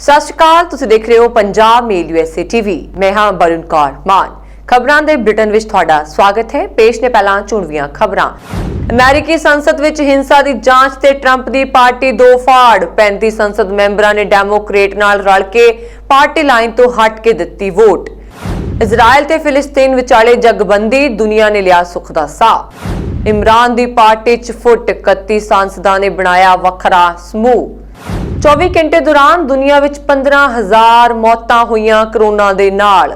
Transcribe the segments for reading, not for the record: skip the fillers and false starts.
ਸਤਿ ਸ਼੍ਰੀ ਅਕਾਲ, ਤੁਸੀਂ ਦੇਖ ਰਹੇ ਹੋ ਪੰਜਾਬ ਮੇਲ USA ਟੀਵੀ। ਮੈਂ ਹਾਂ ਬरुण कौर मान। ਖਬਰਾਂ ਦੇ ਬ੍ਰਿਟਨ ਵਿੱਚ ਤੁਹਾਡਾ ਸਵਾਗਤ ਹੈ। ਪੇਸ਼ ਨੇ ਪਹਿਲਾਂ ਚੁਣਵੀਆਂ ਖਬਰਾਂ। ਅਮਰੀਕੀ ਸੰਸਦ ਵਿੱਚ ਹਿੰਸਾ ਦੀ ਜਾਂਚ ਤੇ ਟਰੰਪ ਦੀ ਪਾਰਟੀ ਦੋ ਫਾੜ। 35 ਸੰਸਦ ਮੈਂਬਰਾਂ ਨੇ ਡੈਮੋਕ੍ਰੇਟ ਨਾਲ ਰਲ ਕੇ ਪਾਰਟੀ ਲਾਈਨ ਤੋਂ ਹਟ ਕੇ ਦਿੱਤੀ ਵੋਟ। ਇਜ਼ਰਾਈਲ ਤੇ ਫਿਲਿਸਤੀਨ ਵਿਚਾਲੇ ਜਗਬੰਦੀ, ਦੁਨੀਆ ਨੇ ਲਿਆ ਸੁੱਖ ਦਾ ਸਾਹ। ਇਮਰਾਨ ਦੀ ਪਾਰਟੀ 'ਚ ਫੁੱਟ, 31 ਸੰਸਦਾਂ ਨੇ ਬਣਾਇਆ ਵੱਖਰਾ ਸਮੂਹ। 24 ਘੰਟੇ ਦੌਰਾਨ ਦੁਨੀਆ ਵਿੱਚ 15,000 ਮੌਤਾਂ ਹੋਈਆਂ ਕਰੋਨਾ ਦੇ ਨਾਲ।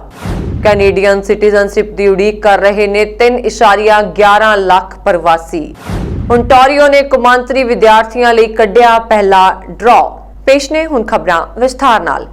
ਕੈਨੇਡੀਅਨ ਸਿਟੀਜ਼ਨਸ਼ਿਪ ਦੀ ਉਡੀਕ ਕਰ ਰਹੇ ਨੇ 3.11 ਲੱਖ ਪ੍ਰਵਾਸੀ। ਓਨਟਾਰੀਓ ਨੇ ਕੌਮਾਂਤਰੀ ਵਿਦਿਆਰਥੀਆਂ ਲਈ ਕੱਢਿਆ ਪਹਿਲਾ ਡਰਾਅ। ਪੇਸ਼ ਨੇ ਹੁਣ ਖਬਰਾਂ ਵਿਸਥਾਰ ਨਾਲ।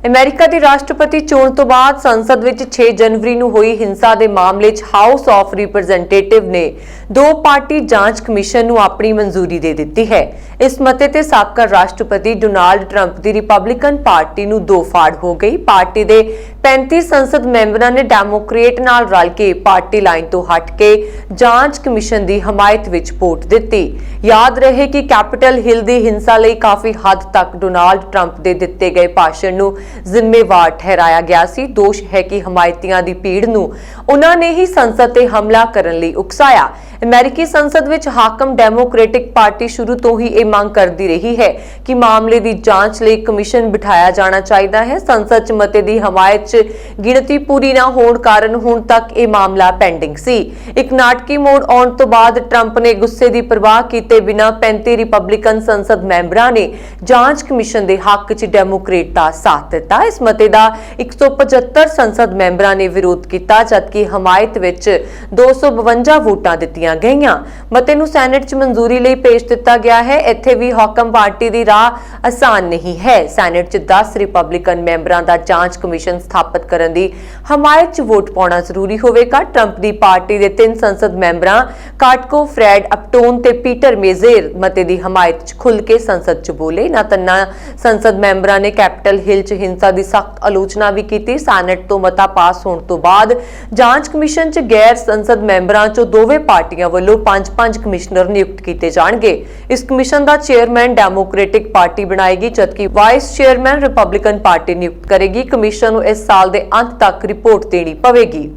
ਅਮਰੀਕਾ ਦੀ ਰਾਸ਼ਟਰਪਤੀ ਚੋਣ ਤੋਂ ਬਾਅਦ ਸੰਸਦ ਵਿੱਚ 6 ਜਨਵਰੀ ਨੂੰ ਹੋਈ ਹਿੰਸਾ ਦੇ ਮਾਮਲੇ 'ਚ ਹਾਊਸ ਆਫ ਰਿਪਰੈਜ਼ੈਂਟੇਟਿਵ ਨੇ ਦੋ ਪਾਰਟੀ ਜਾਂਚ ਕਮਿਸ਼ਨ ਨੂੰ ਆਪਣੀ ਮਨਜ਼ੂਰੀ ਦੇ ਦਿੱਤੀ ਹੈ। ਇਸ ਮਤੇ ਤੇ ਸਾਬਕਾ ਰਾਸ਼ਟਰਪਤੀ ਡੋਨਾਲਡ ਟਰੰਪ ਦੀ ਰਿਪਬਲਿਕਨ ਪਾਰਟੀ ਨੂੰ ਦੋ ਫਾੜ ਹੋ ਗਈ। ਪਾਰਟੀ ਦੇ 35 ਸੰਸਦ ਮੈਂਬਰਾਂ ਨੇ ਡੈਮੋਕ੍ਰੇਟ ਨਾਲ ਰਲ ਕੇ ਪਾਰਟੀ ਲਾਈਨ ਤੋਂ ਹਟ ਕੇ ਜਾਂਚ ਕਮਿਸ਼ਨ ਦੀ ਹਮਾਇਤ ਵਿੱਚ ਵੋਟ ਦਿੱਤੀ। ਯਾਦ ਰਹੇ ਕਿ ਕੈਪੀਟਲ ਹਿੱਲ ਦੀ ਹਿੰਸਾ ਲਈ ਕਾਫੀ ਹੱਦ ਤੱਕ ਡੋਨਾਲਡ ਟਰੰਪ ਦੇ ਦਿੱਤੇ ਗਏ ਭਾਸ਼ਣ ਨੂੰ ਜ਼ਿੰਮੇਵਾਰ ਠਹਿਰਾਇਆ ਗਿਆ ਸੀ। ਦੋਸ਼ ਹੈ ਕਿ ਹਮਾਇਤੀਆਂ ਦੀ ਭੀੜ ਨੂੰ ਉਹਨਾਂ ਨੇ ਹੀ ਸੰਸਦ ਤੇ ਹਮਲਾ ਕਰਨ ਲਈ ਉਕਸਾਇਆ। ਅਮਰੀਕੀ ਸੰਸਦ ਵਿੱਚ ਹਾਕਮ ਡੈਮੋਕ੍ਰੈਟਿਕ ਪਾਰਟੀ ਸ਼ੁਰੂ ਤੋਂ ਹੀ ਇਹ ਮੰਗ ਕਰਦੀ ਰਹੀ ਹੈ ਕਿ ਮਾਮਲੇ ਦੀ ਜਾਂਚ ਲਈ ਕਮਿਸ਼ਨ ਬਿਠਾਇਆ ਜਾਣਾ ਚਾਹੀਦਾ ਹੈ। ਸੰਸਦ 'ਚ ਮਤੇ ਦੀ ਹਮਾਇਤ 'ਚ ਗਿਣਤੀ ਪੂਰੀ ਨਾ ਹੋਣ ਕਾਰਨ ਹੁਣ ਤੱਕ ਇਹ ਮਾਮਲਾ ਪੈਂਡਿੰਗ ਸੀ। ਇੱਕ ਨਾਟਕੀ ਮੋੜ ਆਉਣ ਤੋਂ ਬਾਅਦ ਟਰੰਪ ਨੇ ਗੁੱਸੇ ਦੀ ਪਰਵਾਹ ਕੀਤੇ ਬਿਨਾਂ 35 ਰਿਪਬਲਿਕਨ ਸੰਸਦ ਮੈਂਬਰਾਂ ਨੇ ਜਾਂਚ ਕਮਿਸ਼ਨ ਦੇ ਹੱਕ 'ਚ ਡੈਮੋਕ੍ਰੇਟ ਦਾ ਸਾਥ ਦਿੱਤਾ। ਇਸ ਮਤੇ ਦਾ 175 ਸੰਸਦ ਮੈਂਬਰਾਂ ਨੇ ਵਿਰੋਧ ਕੀਤਾ, ਜਦਕਿ ਹਮਾਇਤ ਵਿੱਚ 252 ਵੋਟਾਂ ਦਿੱਤੀਆਂ ਗਈਆਂ। ਮਤੇ ਨੂੰ ਸੈਨੇਟ 'ਚ ਮਨਜ਼ੂਰੀ ਲਈ ਭੇਜ ਦਿੱਤਾ ਗਿਆ ਹੈ। ਇੱਥੇ ਵੀ ਹਾਕਮ ਪਾਰਟੀ ਦੀ ਰਾਹ ਆਸਾਨ ਨਹੀਂ ਹੈ। ਸੈਨੇਟ 'ਚ 10 ਰਿਪਬਲਿਕਨ ਮੈਂਬਰਾਂ ਦਾ ਜਾਂਚ ਕਮਿਸ਼ਨ ਸਥਾਪਿਤ ਕਰਨ ਦੀ ਹਮਾਇਤ 'ਚ ਵੋਟ ਪਾਉਣਾ ਜ਼ਰੂਰੀ ਹੋਵੇਗਾ। ਟਰੰਪ ਦੀ ਪਾਰਟੀ ਦੇ 3 ਸੰਸਦ ਮੈਂਬਰਾਂ ਕਾਟਕੋ, ਫਰੈਡ ਅਪਟੋਨ ਤੇ ਪੀਟਰ ਮੇਜ਼ੇਰ ਮਤੇ ਦੀ ਹਮਾਇਤ 'ਚ ਖੁੱਲ੍ਹ ਕੇ ਸੰਸਦ 'ਚ ਬੋਲੇ। ਇਹਨਾਂ ਤਿੰਨਾਂ ਸੰਸਦ ਮੈਂਬਰਾਂ ਨੇ ਕੈਪੀਟਲ ਹਿੱਲ 'ਚ ਹਿੰਸਾ ਦੀ ਸਖਤ ਆਲੋਚਨਾ ਵੀ ਕੀਤੀ। ਸੈਨੇਟ ਤੋਂ ਮਤਾ ਪਾਸ ਹੋਣ ਤੋਂ ਬਾਅਦ ਜਾਂਚ ਕਮਿਸ਼ਨ 'ਚ ਗੈਰ ਸੰਸਦ ਮੈਂਬਰਾਂ 'ਚੋਂ ਦੋਵੇਂ ਪਾਰਟੀਆਂ ਵੱਲੋਂ 5 ਕਮਿਸ਼ਨਰ ਨਿਯੁਕਤ ਕੀਤੇ ਜਾਣਗੇ। ਇਸ ਕਮਿਸ਼ਨ ਦਾ ਚੇਅਰਮੈਨ ਡੈਮੋਕ੍ਰੈਟਿਕ ਪਾਰਟੀ ਬਣਾਏਗੀ, ਜਦਕਿ ਵਾਈਸ ਚੇਅਰਮੈਨ ਰਿਪਬਲਿਕਨ ਪਾਰਟੀ ਨਿਯੁਕਤ ਕਰੇਗੀ। ਕਮਿਸ਼ਨ ਨੂੰ ਇਸ ਸਾਲ ਦੇ ਅੰਤ ਤੱਕ ਰਿਪੋਰਟ ਦੇਣੀ ਪਵੇਗੀ।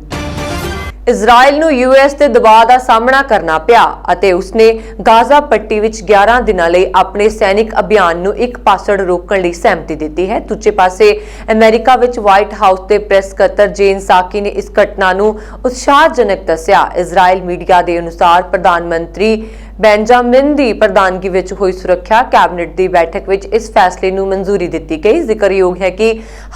ਇਜ਼ਰਾਈਲ ਨੂੰ US ਦੇ ਦਬਾਅ ਦਾ ਸਾਹਮਣਾ ਕਰਨਾ ਪਿਆ ਅਤੇ ਉਸਨੇ ਗਾਜ਼ਾ ਪੱਟੀ ਵਿੱਚ 11 ਦਿਨਾਂ ਲਈ ਆਪਣੇ ਸੈਨਿਕ ਅਭਿਆਨ ਨੂੰ ਇੱਕ ਪਾਸੜ ਰੋਕਣ ਲਈ ਸਹਿਮਤੀ ਦਿੱਤੀ ਹੈ। ਦੂਜੇ ਪਾਸੇ ਅਮਰੀਕਾ ਵਿੱਚ ਵਾਈਟ ਹਾਊਸ ਦੇ ਪ੍ਰੈਸ ਸਕੱਤਰ ਜੇਨ ਸਾਕੀ ਨੇ ਇਸ ਘਟਨਾ ਨੂੰ ਉਤਸ਼ਾਹਜਨਕ ਦੱਸਿਆ। ਇਜ਼ਰਾਈਲ ਮੀਡੀਆ ਦੇ ਅਨੁਸਾਰ ਪ੍ਰਧਾਨ ਮੰਤਰੀ ਬੈਂਜਾਮਿਨ ਦੀ ਪ੍ਰਧਾਨਗੀ ਵਿੱਚ ਹੋਈ ਸੁਰੱਖਿਆ ਕੈਬਨਿਟ ਦੀ ਬੈਠਕ ਵਿੱਚ ਇਸ ਫੈਸਲੇ ਨੂੰ ਮਨਜ਼ੂਰੀ ਦਿੱਤੀ ਗਈ। ਜ਼ਿਕਰਯੋਗ ਹੈ ਕਿ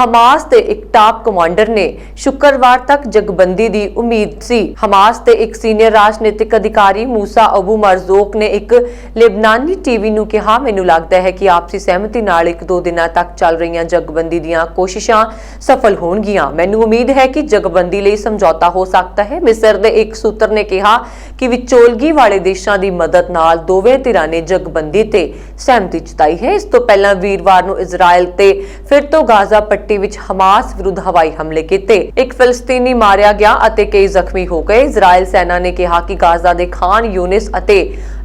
ਹਮਾਸ ਦੇ ਇੱਕ ਟਾਪ ਕਮਾਂਡਰ ਨੇ ਸ਼ੁੱਕਰਵਾਰ ਤੱਕ ਜਗਬੰਦੀ ਦੀ ਉਮੀਦ ਸੀ। ਹਮਾਸ ਦੇ ਇੱਕ ਸੀਨੀਅਰ ਰਾਜਨੀਤਿਕ ਅਧਿਕਾਰੀ ਮੂਸਾ ਅਬੂ ਮਰਜ਼ੂਕ ਨੇ ਇੱਕ ਲਿਬਨਾਨੀ ਟੀਵੀ ਨੂੰ ਕਿਹਾ, ਮੈਨੂੰ ਲੱਗਦਾ ਹੈ ਕਿ ਆਪਸੀ ਸਹਿਮਤੀ ਨਾਲ 1-2 ਦਿਨਾਂ ਤੱਕ ਚੱਲ ਰਹੀਆਂ ਜਗਬੰਦੀ ਦੀਆਂ ਕੋਸ਼ਿਸ਼ਾਂ ਸਫਲ ਹੋਣਗੀਆਂ। ਮੈਨੂੰ ਉਮੀਦ ਹੈ ਕਿ ਜਗਬੰਦੀ ਲਈ ਸਮਝੌਤਾ ਹੋ ਸਕਦਾ ਹੈ। ਮਿਸਰ ਦੇ ਇੱਕ ਸੂਤਰ ਨੇ ਕਿਹਾ ਕਿ ਵਿਚੋਲਗੀ ਵਾਲੇ ਦੇਸ਼ਾਂ ਦੀ ਮਦਦ ਨਾਲ ਦੋਵੇਂ ਧਿਰਾਂ ਨੇ ਜਗਬੰਦੀ ਤੇ ਸਹਿਮਤੀ ਜਤਾਈ ਹੈ। ਇਸ ਤੋਂ ਪਹਿਲਾਂ ਵੀਰਵਾਰ ਨੂੰ ਇਜ਼ਰਾਈਲ ਤੇ ਫਿਰ ਤੋਂ ਗਾਜ਼ਾ ਪੱਟੀ ਵਿੱਚ ਹਮਾਸ ਵਿਰੁੱਧ ਹਵਾਈ ਹਮਲੇ ਕੀਤੇ। ਇੱਕ ਫਿਲਸਤੀਨੀ ਮਾਰਿਆ ਗਿਆ ਅਤੇ ਕਈ ਜ਼ਖਮੀ ਹੋ ਗਏ। ਇਜ਼ਰਾਈਲ ਸੈਨਾ ਨੇ ਕਿਹਾ ਕਿ ਗਾਜ਼ਾ ਦੇ ਖਾਨ ਯੂਨਿਸ ਅਤੇ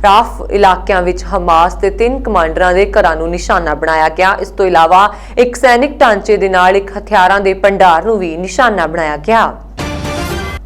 ਰਾਫ ਇਲਾਕਿਆਂ ਵਿੱਚ ਹਮਾਸ ਦੇ 3 ਕਮਾਂਡਰਾਂ ਦੇ ਘਰਾਂ ਨੂੰ ਨਿਸ਼ਾਨਾ ਬਣਾਇਆ ਗਿਆ। ਇਸ ਤੋਂ ਇਲਾਵਾ ਇੱਕ ਸੈਨਿਕ ਢਾਂਚੇ ਦੇ ਨਾਲ ਇੱਕ ਹਥਿਆਰਾਂ ਦੇ ਭੰਡਾਰ ਨੂੰ ਵੀ ਨਿਸ਼ਾਨਾ ਬਣਾਇਆ ਗਿਆ।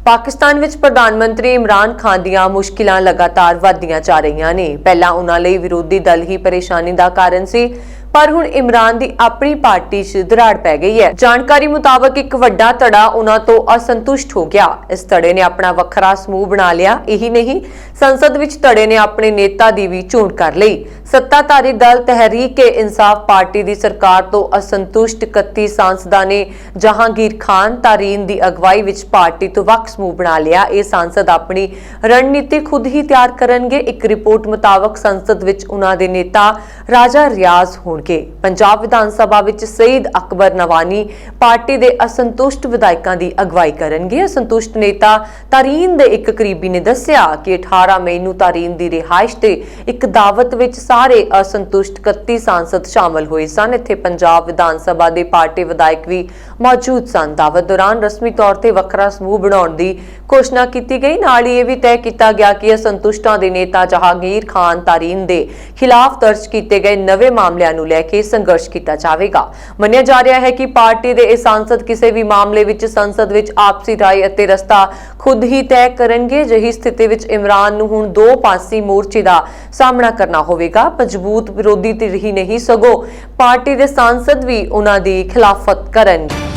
ਪਾਕਿਸਤਾਨ ਵਿੱਚ ਪ੍ਰਧਾਨ ਮੰਤਰੀ ਇਮਰਾਨ ਖਾਨ ਦੀਆਂ ਮੁਸ਼ਕਿਲਾਂ ਲਗਾਤਾਰ ਵਧਦੀਆਂ ਜਾ ਰਹੀਆਂ ਨੇ। ਪਹਿਲਾਂ ਉਹਨਾਂ ਲਈ ਵਿਰੋਧੀ ਦਲ ਹੀ ਪਰੇਸ਼ਾਨੀ ਦਾ ਕਾਰਨ ਸੀ, ਪਰ ਹੁਣ ਇਮਰਾਨ ਦੀ ਆਪਣੀ ਪਾਰਟੀ 'ਚ ਦਰਾੜ ਪੈ ਗਈ ਹੈ। ਜਾਣਕਾਰੀ ਮੁਤਾਬਕ ਇੱਕ ਵੱਡਾ ਧੜਾ ਉਹਨਾਂ ਤੋਂ ਅਸੰਤੁਸ਼ਟ ਹੋ ਗਿਆ। ਇਸ ਧੜੇ ਨੇ ਆਪਣਾ ਵੱਖਰਾ ਸਮੂਹ ਬਣਾ ਲਿਆ। ਇਹੀ ਨਹੀਂ, ਸੰਸਦ ਵਿੱਚ ਧੜੇ ਨੇ ਆਪਣੇ ਨੇਤਾ ਦੀ ਵੀ ਚੋਣ ਕਰ ਲਈ। ਸੱਤਾਧਾਰੀ ਦਲ ਤਹਿਰੀਕ-ਏ-ਇਨਸਾਫ ਪਾਰਟੀ ਦੀ ਸਰਕਾਰ ਤੋਂ ਅਸੰਤੁਸ਼ਟ 31 ਸਾਂਸਦਾਂ ਨੇ ਜਹਾਂਗੀਰ ਖਾਨ ਤਾਰੀਨ ਦੀ ਅਗਵਾਈ ਵਿੱਚ ਪਾਰਟੀ ਤੋਂ ਵੱਖ ਸਮੂਹ ਬਣਾ ਲਿਆ। ਇਹ ਸਾਂਸਦ ਆਪਣੀ ਰਣਨੀਤੀ ਖੁਦ ਹੀ ਤਿਆਰ ਕਰਨਗੇ। ਇੱਕ ਰਿਪੋਰਟ ਮੁਤਾਬਕ ਸੰਸਦ ਵਿੱਚ ਉਹਨਾਂ ਦੇ ਨੇਤਾ ਰਾਜਾ ਰਿਆਜ਼ ਹੋਣ ਹੋਣਗੇ। ਪੰਜਾਬ ਵਿਧਾਨ ਸਭਾ ਵਿੱਚ ਸਈਦ ਅਕਬਰ ਨਵਾਨੀ ਪਾਰਟੀ ਦੇ ਅਸੰਤੁਸ਼ਟ ਵਿਧਾਇਕਾਂ ਦੀ ਅਗਵਾਈ ਕਰਨਗੇ। ਅਸੰਤੁਸ਼ਟ ਨੇਤਾ ਤਾਰੀਨ ਦੇ ਇੱਕ ਕਰੀਬੀ ਨੇ ਦੱਸਿਆ ਕਿ 18 ਮਈ ਨੂੰ ਤਾਰੀਨ ਦੀ ਰਿਹਾਇਸ਼ ਤੇ ਇੱਕ ਦਾਵਤ ਵਿੱਚ ਸਾਰੇ ਅਸੰਤੁਸ਼ਟ 31 ਸਾਂਸਦ ਸ਼ਾਮਲ ਹੋਏ ਸਨ। ਇੱਥੇ ਪੰਜਾਬ ਵਿਧਾਨ ਸਭਾ ਦੇ ਪਾਰਟੀ ਵਿਧਾਇਕ ਵੀ ਮੌਜੂਦ ਸਨ। ਦਾਵਤ ਦੌਰਾਨ ਰਸਮੀ ਤੌਰ ਤੇ ਵੱਖਰਾ ਸਮੂਹ ਬਣਾਉਣ ਦੀ ਘੋਸ਼ਣਾ ਕੀਤੀ ਗਈ। ਨਾਲ ਹੀ ਇਹ ਵੀ ਤੈਅ ਕੀਤਾ ਗਿਆ ਕਿ ਅਸੰਤੁਸ਼ਟਾਂ ਦੇ ਨੇਤਾ ਜਹਾਂਗੀਰ ਖਾਨ ਤਾਰੀਨ ਦੇ ਖਿਲਾਫ ਦਰਜ ਕੀਤੇ ਗਏ ਨਵੇਂ ਮਾਮਲਿਆਂ ਨੂੰ ਲੈ ਕੇ ਸੰਘਰਸ਼ ਕੀਤਾ ਜਾਵੇਗਾ। ਮੰਨਿਆ ਜਾ ਰਿਹਾ ਹੈ ਕਿ ਪਾਰਟੀ ਦੇ ਇਹ ਸਾਂਸਦ ਕਿਸੇ ਵੀ ਮਾਮਲੇ ਵਿੱਚ ਸੰਸਦ ਵਿੱਚ ਆਪਸੀ ਰਾਏ ਅਤੇ ਰਸਤਾ ਖੁਦ ਹੀ ਤੈਅ ਕਰਨਗੇ। ਅਜਿਹੀ ਸਥਿਤੀ ਵਿੱਚ ਇਮਰਾਨ ਨੂੰ ਹੁਣ ਦੋ ਪਾਸੀ ਮੋਰਚੇ ਦਾ ਸਾਹਮਣਾ ਕਰਨਾ ਹੋਵੇਗਾ। ਮਜ਼ਬੂਤ ਵਿਰੋਧੀ ਧਿਰ ਹੀ ਨਹੀਂ ਸਗੋਂ ਪਾਰਟੀ ਦੇ ਸਾਂਸਦ ਵੀ ਉਹਨਾਂ ਦੀ ਖਿਲਾਫਤ ਕਰਨਗੇ।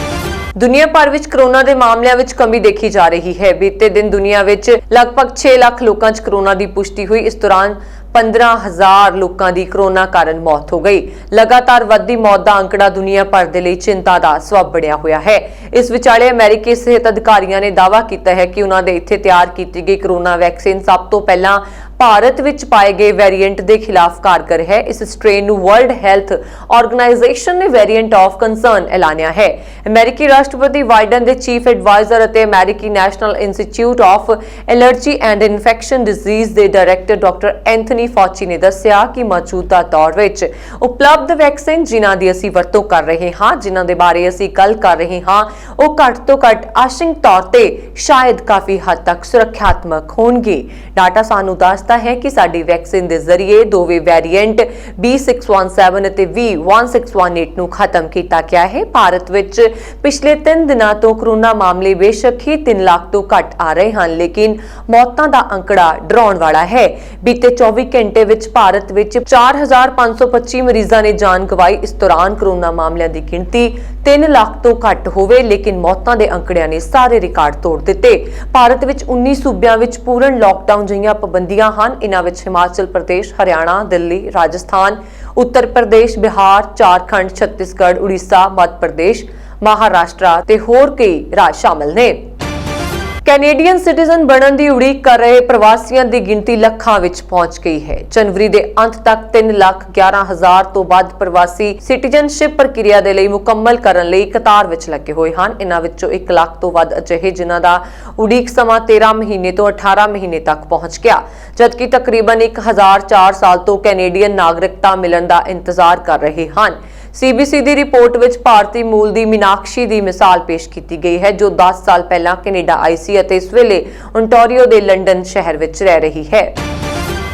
ਦੁਨੀਆ ਭਰ ਵਿੱਚ ਕਰੋਨਾ ਦੇ ਮਾਮਲਿਆਂ ਵਿੱਚ ਕਮੀ ਦੇਖੀ ਜਾ ਰਹੀ ਹੈ। ਬੀਤੇ ਦਿਨ ਦੁਨੀਆ ਵਿੱਚ ਲਗਭਗ 6 ਲੱਖ ਲੋਕਾਂ 'ਚ ਕਰੋਨਾ ਦੀ ਪੁਸ਼ਟੀ ਹੋਈ। ਇਸ ਦੌਰਾਨ 15,000 ਲੋਕਾਂ ਦੀ ਕਰੋਨਾ ਕਾਰਨ ਮੌਤ ਹੋ ਗਈ। ਲਗਾਤਾਰ ਵੱਧਦੀ ਮੌਤ ਦਾ ਅੰਕੜਾ ਦੁਨੀਆ ਭਰ ਦੇ ਲਈ ਚਿੰਤਾ ਦਾ ਸਬਬ ਬਣਿਆ ਹੋਇਆ ਹੈ। ਇਸ ਵਿਚਾਲੇ ਅਮਰੀਕੀ ਸਿਹਤ ਅਧਿਕਾਰੀਆਂ ਨੇ ਦਾਅਵਾ ਕੀਤਾ ਹੈ ਕਿ ਉਹਨਾਂ ਦੇ ਇੱਥੇ ਤਿਆਰ ਕੀਤੀ ਗਈ ਕਰੋਨਾ ਵੈਕਸੀਨ ਸਭ ਤੋਂ ਪਹਿਲਾਂ ਭਾਰਤ ਵਿੱਚ ਪਾਏ ਗਏ ਵੇਰੀਐਂਟ ਦੇ ਖਿਲਾਫ ਕਾਰਗਰ ਹੈ। ਇਸ ਸਟ੍ਰੇਨ ਨੂੰ ਵਰਲਡ ਹੈਲਥ ਆਰਗੇਨਾਈਜੇਸ਼ਨ ਨੇ ਵੇਰੀਐਂਟ ਆਫ ਕੰਸਰਨ ਐਲਾਨਿਆ ਹੈ। ਅਮਰੀਕੀ ਰਾਸ਼ਟਰਪਤੀ ਬਾਈਡਨ ਦੇ ਚੀਫ ਐਡਵਾਈਜ਼ਰ ਅਤੇ ਅਮਰੀਕੀ national institute of allergy and infection disease ਦੇ ਡਾਇਰੈਕਟਰ ਡਾਕਟਰ ਐਂਥਨੀ ਫੌਚੀ ਨੇ ਦੱਸਿਆ ਕਿ ਮੌਜੂਦਾ ਦੌਰ ਵਿੱਚ ਉਪਲਬਧ ਵੈਕਸੀਨ ਜਿਨ੍ਹਾਂ ਦੀ ਅਸੀਂ ਵਰਤੋਂ ਕਰ ਰਹੇ ਹਾਂ, ਜਿਨ੍ਹਾਂ ਦੇ ਬਾਰੇ ਅਸੀਂ ਗੱਲ ਕਰ ਰਹੇ ਹਾਂ, ਉਹ ਘੱਟ ਤੋਂ ਘੱਟ ਆਸ਼ੰਕ ਤੌਰ ਤੇ ਸ਼ਾਇਦ ਕਾਫੀ ਹੱਦ ਤੱਕ ਸੁਰੱਖਿਆਤਮਕ ਹੋਣਗੇ। ਡਾਟਾ ਸਾਨੂੰ ਦੱਸਦਾ ਹੈ ਕਿ ਸਾਡੀ ਵੈਕਸੀਨ ਦੇ ਜ਼ਰੀਏ ਦੋਵੇਂ ਵੇਰੀਐਂਟ B617 ਅਤੇ V1618 ਨੂੰ ਖਤਮ ਕੀਤਾ ਗਿਆ ਹੈ। ਭਾਰਤ ਵਿੱਚ ਪਿਛਲੇ 3 ਦਿਨਾਂ ਤੋਂ ਕਰੋਨਾ ਮਾਮਲੇ ਬੇਸ਼ੱਕ ਹੀ 3 ਲੱਖ ਤੋਂ ਘੱਟ ਆ ਰਹੇ ਹਨ, ਲੇਕਿਨ ਮੌਤਾਂ ਦਾ ਅੰਕੜਾ ਡਰਾਉਣ ਵਾਲਾ ਹੈ। ਬੀਤੇ 24 ਘੰਟੇ ਵਿੱਚ ਭਾਰਤ ਵਿੱਚ 4,525 ਮਰੀਜ਼ਾਂ ਨੇ ਜਾਨ ਗਵਾਈ। ਇਸ ਦੌਰਾਨ ਕਰੋਨਾ ਮਾਮਲਿਆਂ ਦੀ ਗਿਣਤੀ 3 ਲੱਖ ਤੋਂ ਘੱਟ ਹੋਵੇ, ਲੇਕਿਨ ਮੌਤਾਂ ਦੇ ਅੰਕੜਿਆਂ ਨੇ ਸਾਰੇ ਰਿਕਾਰਡ ਤੋੜ ਦਿੱਤੇ। ਭਾਰਤ ਵਿੱਚ 19 ਸੂਬਿਆਂ ਵਿੱਚ ਪੂਰਨ ਲਾਕਡਾਊਨ ਜਿਹੀਆਂ ਪਾਬੰਦੀਆਂ ਹਨ। ਇਨ੍ਹਾਂ ਵਿੱਚ ਹਿਮਾਚਲ ਪ੍ਰਦੇਸ਼, ਹਰਿਆਣਾ, ਦਿੱਲੀ, ਰਾਜਸਥਾਨ, ਉੱਤਰ ਪ੍ਰਦੇਸ਼, ਬਿਹਾਰ, ਝਾਰਖੰਡ, ਛੱਤੀਸਗੜ੍ਹ, ਉੜੀਸਾ, ਮੱਧ ਪ੍ਰਦੇਸ਼, ਮਹਾਰਾਸ਼ਟਰ ਤੇ ਹੋਰ ਕਈ ਰਾਜ ਸ਼ਾਮਲ ਨੇ। ਕੈਨੇਡੀਅਨ ਸਿਟੀਜ਼ਨ ਬਣਨ ਦੀ ਉਡੀਕ ਕਰ ਰਹੇ ਪ੍ਰਵਾਸੀਆਂ ਦੀ ਗਿਣਤੀ ਲੱਖਾਂ ਵਿੱਚ ਪਹੁੰਚ ਗਈ ਹੈ। ਜਨਵਰੀ ਦੇ ਅੰਤ ਤੱਕ 3,11,000 ਤੋਂ ਵੱਧ ਪ੍ਰਵਾਸੀ ਸਿਟੀਜ਼ਨਸ਼ਿਪ ਪ੍ਰਕਿਰਿਆ ਦੇ ਲਈ ਮੁਕੰਮਲ ਕਰਨ ਲਈ ਕਤਾਰ ਵਿੱਚ ਲੱਗੇ ਹੋਏ ਹਨ। ਇਨ੍ਹਾਂ ਵਿੱਚੋਂ 1 ਲੱਖ ਤੋਂ ਵੱਧ ਅਜਿਹੇ ਜਿਨ੍ਹਾਂ ਦਾ ਉਡੀਕ ਸਮਾਂ 13 ਮਹੀਨੇ ਤੋਂ 18 ਮਹੀਨੇ ਤੱਕ ਪਹੁੰਚ ਗਿਆ, ਜਦਕਿ ਤਕਰੀਬਨ 1,004 ਸਾਲ ਤੋਂ ਕੈਨੇਡੀਅਨ ਨਾਗਰਿਕਤਾ ਮਿਲਣ ਦਾ ਇੰਤਜ਼ਾਰ ਕਰ ਰਹੇ ਹਨ। CBC ਦੀ ਰਿਪੋਰਟ ਵਿੱਚ ਭਾਰਤੀ ਮੂਲ ਦੀ ਮੀਨਾਕਸ਼ੀ ਦੀ ਮਿਸਾਲ ਪੇਸ਼ ਕੀਤੀ ਗਈ ਹੈ, ਜੋ 10 ਸਾਲ ਪਹਿਲਾਂ ਕੈਨੇਡਾ ਆਈ ਸੀ ਅਤੇ ਇਸ ਵੇਲੇ ਓਨਟਾਰੀਓ ਦੇ ਲੰਡਨ ਸ਼ਹਿਰ ਵਿੱਚ ਰਹਿ ਰਹੀ ਹੈ।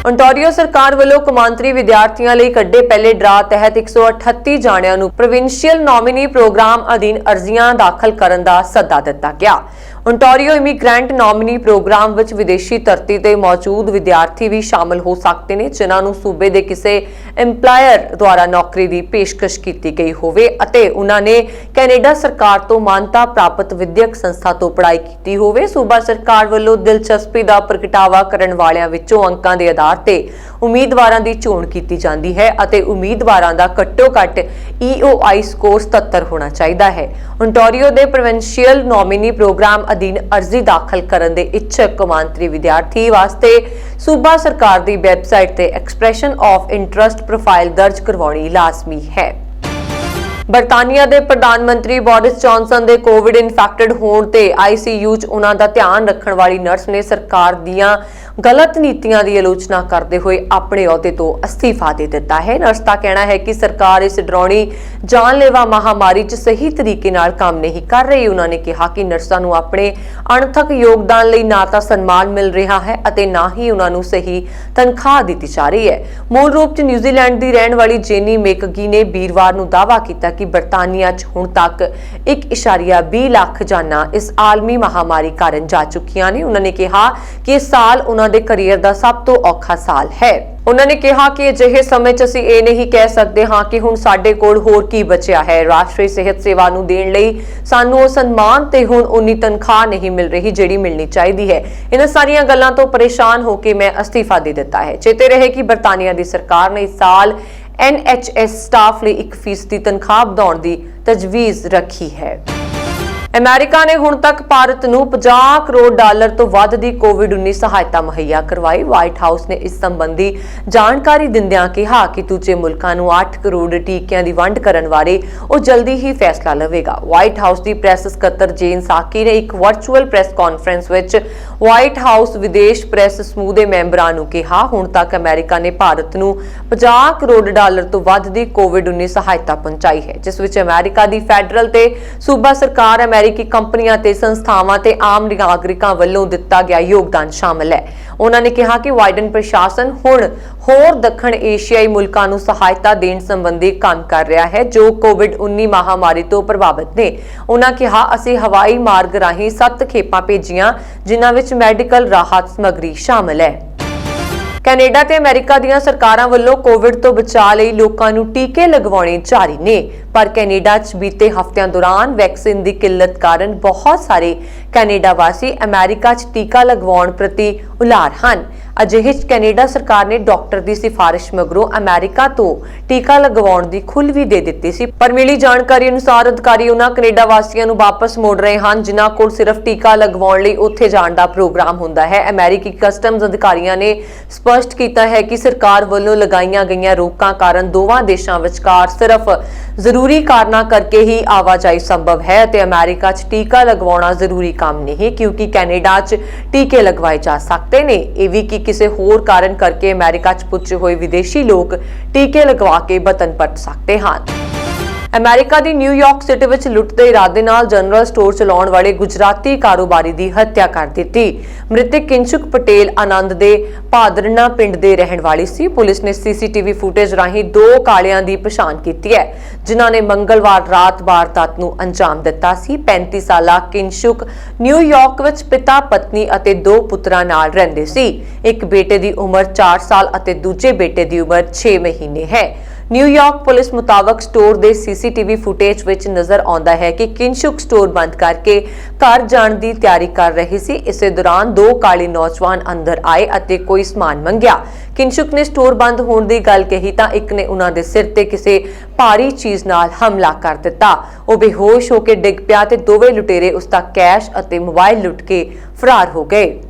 ਓਨਟਾਰੀਓ ਸਰਕਾਰ ਵੱਲੋਂ ਕੌਮਾਂਤਰੀ ਵਿਦਿਆਰਥੀਆਂ ਲਈ ਕੱਢੇ ਪਹਿਲੇ ਡਰਾ ਤਹਿਤ 138 ਜਾਣਿਆਂ ਨੂੰ ਪ੍ਰੋਵਿੰਸ਼ੀਅਲ ਨੋਮਿਨੀ ਪ੍ਰੋਗਰਾਮ ਅਧੀਨ ਅਰਜ਼ੀਆਂ ਦਾਖਲ ਕਰਨ ਦਾ ਸੱਦਾ ਦਿੱਤਾ ਗਿਆ। ਓਨਟਾਰੀਓ ਇਮੀਗ੍ਰੈਂਟ ਨੋਮਿਨੀ ਪ੍ਰੋਗਰਾਮ ਵਿੱਚ ਵਿਦੇਸ਼ੀ ਧਰਤੀ ਤੇ ਮੌਜੂਦ ਵਿਦਿਆਰਥੀ ਵੀ ਸ਼ਾਮਲ ਹੋ ਸਕਦੇ ਨੇ, ਜਿਨ੍ਹਾਂ ਨੂੰ ਸੂਬੇ ਦੇ ਕਿਸੇ ਇੰਪਲਾਇਰ ਦੁਆਰਾ ਨੌਕਰੀ ਦੀ ਪੇਸ਼ਕਸ਼ ਕੀਤੀ ਗਈ ਹੋਵੇ ਅਤੇ ਉਹਨਾਂ ਨੇ ਕੈਨੇਡਾ ਸਰਕਾਰ ਤੋਂ ਮਾਨਤਾ ਪ੍ਰਾਪਤ ਵਿਦਿਅਕ ਸੰਸਥਾ ਤੋਂ ਪੜ੍ਹਾਈ ਕੀਤੀ ਹੋਵੇ। ਸੂਬਾ ਸਰਕਾਰ ਵੱਲੋਂ ਦਿਲਚਸਪੀ ਦਾ ਪ੍ਰਗਟਾਵਾ ਕਰਨ ਵਾਲਿਆਂ ਵਿੱਚੋਂ ਅੰਕਾਂ ਦੇ ਆਧਾਰ ਤੇ ਉਮੀਦਵਾਰਾਂ ਦੀ ਚੋਣ ਕੀਤੀ ਜਾਂਦੀ ਹੈ ਅਤੇ ਉਮੀਦਵਾਰਾਂ ਦਾ ਘੱਟੋ-ਘੱਟ EOI ਸਕੋਰ 77 ਹੋਣਾ ਚਾਹੀਦਾ ਹੈ। ਓਨਟਾਰੀਓ ਦੇ ਪ੍ਰੋਵਿੰਸ਼ੀਅਲ ਨੋਮਿਨੀ ਪ੍ਰੋਗਰਾਮ ਅਧੀਨ ਅਰਜ਼ੀ ਦਾਖਲ ਕਰਨ ਦੇ ਇੱਛਕ ਕੌਮਾਂਤਰੀ ਵਿਦਿਆਰਥੀ ਵਾਸਤੇ ਸੂਬਾ ਸਰਕਾਰ ਦੀ ਵੈਬਸਾਈਟ ਤੇ ਐਕਸਪ੍ਰੈਸ਼ਨ ਆਫ ਇੰਟਰਸਟ ਪ੍ਰੋਫਾਈਲ ਦਰਜ ਕਰਵਾਉਣੀ ਲਾਜ਼ਮੀ ਹੈ। ਬਰਤਾਨੀਆ ਦੇ ਪ੍ਰਧਾਨ ਮੰਤਰੀ ਬੋਰਿਸ ਜੌਨਸਨ ਦੇ ਕੋਵਿਡ ਇਨਫੈਕਟਡ ਹੋਣ ਤੇ ICU 'ਚ ਉਹਨਾਂ ਦਾ ਧਿਆਨ ਰੱਖਣ ਵਾਲੀ ਨਰਸ ਨੇ ਸਰਕਾਰ ਦੀਆਂ ਗਲਤ ਨੀਤੀਆਂ ਦੀ ਆਲੋਚਨਾ ਕਰਦੇ ਹੋਏ ਆਪਣੇ ਅਹੁਦੇ ਤੋਂ ਅਸਤੀਫਾ ਦੇ ਦਿੱਤਾ ਹੈ। ਨਰਸ ਦਾ ਕਹਿਣਾ ਹੈ ਕਿ ਸਰਕਾਰ ਇਸ ਡਰਾਉਣੀ ਜਾਨਲੇਵਾ ਮਹਾਮਾਰੀ 'ਚ ਸਹੀ ਤਰੀਕੇ ਨਾਲ ਕੰਮ ਨਹੀਂ ਕਰ ਰਹੀ। ਉਹਨਾਂ ਨੇ ਕਿਹਾ ਕਿ ਨਰਸਾਂ ਨੂੰ ਆਪਣੇ ਅਣਥੱਕ ਯੋਗਦਾਨ ਲਈ ਨਾ ਤਾਂ ਸਨਮਾਨ ਮਿਲ ਰਿਹਾ ਹੈ ਅਤੇ ਨਾ ਹੀ ਉਹਨਾਂ ਨੂੰ ਸਹੀ ਤਨਖਾਹ ਦਿੱਤੀ ਜਾ ਰਹੀ ਹੈ। ਮੂਲ ਰੂਪ 'ਚ ਨਿਊਜ਼ੀਲੈਂਡ ਦੀ ਰਹਿਣ ਵਾਲੀ ਜੇਨੀ ਮੇਕਗੀ ਨੇ ਵੀਰਵਾਰ ਨੂੰ ਦਾਅਵਾ ਕੀਤਾ ਕਿ ਬਰਤਾਨੀਆ 'ਚ ਹੁਣ ਤੱਕ 1.20 ਲੱਖ ਜਾਨਾਂ ਇਸ ਆਲਮੀ ਮਹਾਮਾਰੀ ਕਾਰਨ ਜਾ ਚੁੱਕੀਆਂ ਨੇ। ਉਹਨਾਂ ਨੇ ਕਿਹਾ ਕਿ ਇਸ ਸਾਲ ਉਹਨਾਂ ਦੇ ਕੈਰੀਅਰ ਦਾ ਸਭ ਤੋਂ ਔਖਾ ਸਾਲ ਹੈ। ਉਹਨਾਂ ਨੇ ਕਿਹਾ ਕਿ ਅਜਿਹੇ ਸਮੇਂ 'ਚ ਅਸੀਂ ਇਹ ਨਹੀਂ ਕਹਿ ਸਕਦੇ ਹਾਂ ਕਿ ਹੁਣ ਸਾਡੇ ਕੋਲ ਹੋਰ ਕੀ ਬਚਿਆ ਹੈ। ਰਾਸ਼ਟਰੀ ਸਿਹਤ ਸੇਵਾ ਨੂੰ ਦੇਣ ਲਈ ਸਾਨੂੰ ਉਹ ਸਨਮਾਨ ਤੇ ਹੁਣ ਉਨੀ ਤਨਖਾਹ ਨਹੀਂ ਮਿਲ ਰਹੀ ਜਿਹੜੀ ਮਿਲਣੀ ਚਾਹੀਦੀ ਹੈ। ਇਹਨਾਂ ਸਾਰੀਆਂ ਗੱਲਾਂ ਤੋਂ ਪਰੇਸ਼ਾਨ ਹੋ ਕੇ ਮੈਂ ਅਸਤੀਫਾ ਦੇ ਦਿੱਤਾ ਹੈ। ਚੇਤੇ ਰਹੇ ਕਿ ਬਰਤਾਨੀਆ ਦੀ ਸਰਕਾਰ ਨੇ ਇਸ ਸਾਲ NHS ਸਟਾਫ ਲਈ 1% ਤਨਖਾਹ ਵਧਾਉਣ ਦੀ ਤਜਵੀਜ਼ ਰੱਖੀ ਹੈ। ਅਮਰੀਕਾ ਨੇ ਹੁਣ ਤੱਕ ਭਾਰਤ ਨੂੰ 50 ਕਰੋੜ ਡਾਲਰ ਤੋਂ ਵੱਧ ਦੀ ਕੋਵਿਡ-19 ਸਹਾਇਤਾ ਮੁਹੱਈਆ ਕਰਵਾਈ। ਵਾਈਟ ਹਾਊਸ ਨੇ ਇਸ ਸੰਬੰਧੀ ਜਾਣਕਾਰੀ ਦਿੰਦਿਆਂ ਕਿਹਾ ਕਿ ਦੂਜੇ ਮੁਲਕਾਂ ਨੂੰ 8 ਕਰੋੜ ਟੀਕਿਆਂ ਦੀ ਵੰਡ ਕਰਨ ਬਾਰੇ ਉਹ ਜਲਦੀ ਹੀ ਫੈਸਲਾ ਲਵੇਗਾ। ਵਾਈਟ ਹਾਊਸ ਦੀ ਪ੍ਰੈਸ ਸਕੱਤਰ ਜੇਨ ਸਾਕੀ ਨੇ ਇੱਕ ਵਰਚੁਅਲ ਪ੍ਰੈਸ ਕਾਨਫਰੰਸ ਵਿੱਚ ਵਾਈਟ ਹਾਊਸ ਵਿਦੇਸ਼ ਪ੍ਰੈਸ ਸਮੂਹ ਦੇ ਮੈਂਬਰਾਂ ਨੂੰ ਕਿਹਾ, ਹੁਣ ਤੱਕ ਅਮਰੀਕਾ ਨੇ ਭਾਰਤ ਨੂੰ 50 ਕਰੋੜ ਡਾਲਰ ਤੋਂ ਵੱਧ ਦੀ ਕੋਵਿਡ-19 ਸਹਾਇਤਾ ਪਹੁੰਚਾਈ ਹੈ, ਜਿਸ ਵਿੱਚ ਅਮਰੀਕਾ ਦੀ ਫੈਡਰਲ ਤੇ ਸੂਬਾ ਸਰਕਾਰ, ਅਮਰੀਕੀ ਕੰਪਨੀਆਂ ਤੇ ਸੰਸਥਾਵਾਂ ਤੇ ਆਮ ਨਾਗਰਿਕਾਂ ਵੱਲੋਂ ਦਿੱਤਾ ਗਿਆ ਯੋਗਦਾਨ ਸ਼ਾਮਲ ਹੈ। ਉਹਨਾਂ ਨੇ ਕਿਹਾ ਕਿ ਬਾਈਡਨ ਪ੍ਰਸ਼ਾਸਨ ਹੁਣ ਹੋਰ ਦੱਖਣ ਏਸ਼ੀਆਈ ਮੁਲਕਾਂ ਨੂੰ ਸਹਾਇਤਾ ਦੇਣ ਸੰਬੰਧੀ ਕੰਮ ਕਰ ਰਿਹਾ ਹੈ ਜੋ ਕੋਵਿਡ-19 ਮਹਾਮਾਰੀ ਤੋਂ ਪ੍ਰਭਾਵਿਤ ਨੇ। ਉਹਨਾਂ ਕਿਹਾ, ਅਸੀਂ ਹਵਾਈ ਮਾਰਗ ਰਾਹੀਂ 7 ਖੇਪਾਂ ਭੇਜੀਆਂ ਜਿਨ੍ਹਾਂ ਵਿੱਚ ਮੈਡੀਕਲ ਰਾਹਤ ਸਮੱਗਰੀ ਸ਼ਾਮਲ ਹੈ। ਕੈਨੇਡਾ ਤੇ ਅਮਰੀਕਾ ਦੀਆਂ ਸਰਕਾਰਾਂ ਵੱਲੋਂ ਕੋਵਿਡ ਤੋਂ ਬਚਾਅ ਲਈ ਲੋਕਾਂ ਨੂੰ ਟੀਕੇ ਲਗਵਾਉਣੇ ਜਾਰੀ ਨੇ, ਪਰ ਕੈਨੇਡਾ 'ਚ ਬੀਤੇ ਹਫ਼ਤਿਆਂ ਦੌਰਾਨ ਵੈਕਸੀਨ ਦੀ ਕਿੱਲਤ ਕਾਰਨ ਬਹੁਤ ਸਾਰੇ ਕੈਨੇਡਾ ਵਾਸੀ ਅਮਰੀਕਾ 'ਚ ਟੀਕਾ ਲਗਵਾਉਣ ਪ੍ਰਤੀ ਉਲਾਰ ਹਨ। ਅਜਿਹੇ 'ਚ ਕੈਨੇਡਾ ਸਰਕਾਰ ਨੇ ਡਾਕਟਰ ਦੀ ਸਿਫਾਰਿਸ਼ ਮਗਰੋਂ ਅਮਰੀਕਾ ਤੋਂ ਟੀਕਾ ਲਗਵਾਉਣ ਦੀ ਖੁੱਲ੍ਹ ਵੀ ਦੇ ਦਿੱਤੀ ਸੀ, ਪਰ ਮਿਲੀ ਜਾਣਕਾਰੀ ਅਨੁਸਾਰ ਅਧਿਕਾਰੀ ਉਹਨਾਂ ਕੈਨੇਡਾ ਵਾਸੀਆਂ ਨੂੰ ਵਾਪਸ ਮੋੜ ਰਹੇ ਹਨ ਜਿਨ੍ਹਾਂ ਕੋਲ ਸਿਰਫ ਟੀਕਾ ਲਗਵਾਉਣ ਲਈ ਉੱਥੇ ਜਾਣ ਦਾ ਪ੍ਰੋਗਰਾਮ ਹੁੰਦਾ ਹੈ। ਅਮਰੀਕੀ ਕਸਟਮਜ਼ ਅਧਿਕਾਰੀਆਂ ਨੇ ਸਪਸ਼ਟ ਕੀਤਾ ਹੈ ਕਿ ਸਰਕਾਰ ਵੱਲੋਂ ਲਗਾਈਆਂ ਗਈਆਂ ਰੋਕਾਂ ਕਾਰਨ ਦੋਵਾਂ ਦੇਸ਼ਾਂ ਵਿਚਕਾਰ ਸਿਰਫ ਜ਼ਰੂਰੀ ਕਾਰਨਾਂ ਕਰਕੇ ਹੀ ਆਵਾਜਾਈ ਸੰਭਵ ਹੈ ਅਤੇ ਅਮਰੀਕਾ 'ਚ ਟੀਕਾ ਲਗਵਾਉਣਾ ਜ਼ਰੂਰੀ ਕੰਮ ਨਹੀਂ, ਕਿਉਂਕਿ ਕੈਨੇਡਾ 'ਚ ਟੀਕੇ ਲਗਵਾਏ ਜਾ ਸਕਦੇ ਨੇ। ਇਹ ਵੀ ਕਿ ਕਿਸੇ ਹੋਰ ਕਾਰਨ ਕਰਕੇ ਅਮਰੀਕਾ 'ਚ ਪੁੱਜੇ ਹੋਏ ਵਿਦੇਸ਼ੀ ਲੋਕ ਟੀਕੇ ਲਗਵਾ ਕੇ ਵਤਨ ਪਰਤ ਸਕਦੇ ਹਨ। ਅਮਰੀਕਾ ਦੀ ਨਿਊਯਾਰਕ ਸਿਟੀ ਵਿੱਚ ਲੁੱਟ ਦੇ ਇਰਾਦੇ ਨਾਲ ਜਨਰਲ ਸਟੋਰ ਚਲਾਉਣ ਵਾਲੇ ਗੁਜਰਾਤੀ ਕਾਰੋਬਾਰੀ ਦੀ ਹੱਤਿਆ ਕਰ ਦਿੱਤੀ। ਮ੍ਰਿਤਕ ਕਿੰਸ਼ੁਕ ਪਟੇਲ ਆਨੰਦ ਦੇ ਭਾਦਰਨਾ ਪਿੰਡ ਦੇ ਰਹਿਣ ਵਾਲੀ ਸੀ। ਪੁਲਿਸ ਨੇ ਸੀਸੀਟੀਵੀ ਫੁਟੇਜ ਰਾਹੀਂ 2 ਕਾਲਿਆਂ ਦੀ ਪਛਾਣ ਕੀਤੀ ਹੈ ਜਿਨ੍ਹਾਂ ਨੇ ਮੰਗਲਵਾਰ ਰਾਤ ਵਾਰਦਾਤ ਨੂੰ ਅੰਜਾਮ ਦਿੱਤਾ ਸੀ। 35 ਸਾਲਾ ਕਿੰਸ਼ੁਕ ਨਿਊਯਾਰਕ ਵਿੱਚ ਪਿਤਾ, ਪਤਨੀ ਅਤੇ 2 ਪੁੱਤਰਾਂ ਨਾਲ ਰਹਿੰਦੇ ਸੀ। ਇੱਕ ਬੇਟੇ ਦੀ ਉਮਰ 4 ਸਾਲ ਅਤੇ ਦੂਜੇ ਬੇਟੇ ਦੀ ਉਮਰ 6 ਮਹੀਨੇ ਹੈ। ਨਿਊਯਾਰਕ ਪੁਲਿਸ ਮੁਤਾਬਕ ਸਟੋਰ ਦੇ ਸੀਸੀਟੀਵੀ ਫੁਟੇਜ ਵਿੱਚ ਨਜ਼ਰ ਆਉਂਦਾ ਹੈ ਕਿ ਕਿੰਸ਼ੁਕ ਸਟੋਰ ਬੰਦ ਕਰਕੇ ਘਰ ਜਾਣ ਦੀ ਤਿਆਰੀ ਕਰ ਰਹੀ ਸੀ। ਇਸੇ ਦੌਰਾਨ 2 ਕਾਲੇ ਨੌਜਵਾਨ ਅੰਦਰ ਆਏ ਅਤੇ ਕੋਈ ਸਮਾਨ ਮੰਗਿਆ। ਕਿੰਸ਼ੁਕ ਨੇ ਸਟੋਰ ਬੰਦ ਹੋਣ ਦੀ ਗੱਲ ਕਹੀ ਤਾਂ ਇੱਕ ਨੇ ਉਹਨਾਂ ਦੇ ਸਿਰ ਤੇ ਕਿਸੇ ਭਾਰੀ ਚੀਜ਼ ਨਾਲ ਹਮਲਾ ਕਰ ਦਿੱਤਾ। ਉਹ ਬੇਹੋਸ਼ ਹੋ ਕੇ ਡਿੱਗ ਪਿਆ ਤੇ ਦੋਵੇਂ ਲੁਟੇਰੇ ਉਸ ਦਾ ਕੈਸ਼ ਅਤੇ ਮੋਬਾਈਲ ਲੁੱਟ ਕੇ ਫਰਾਰ ਹੋ ਗਏ।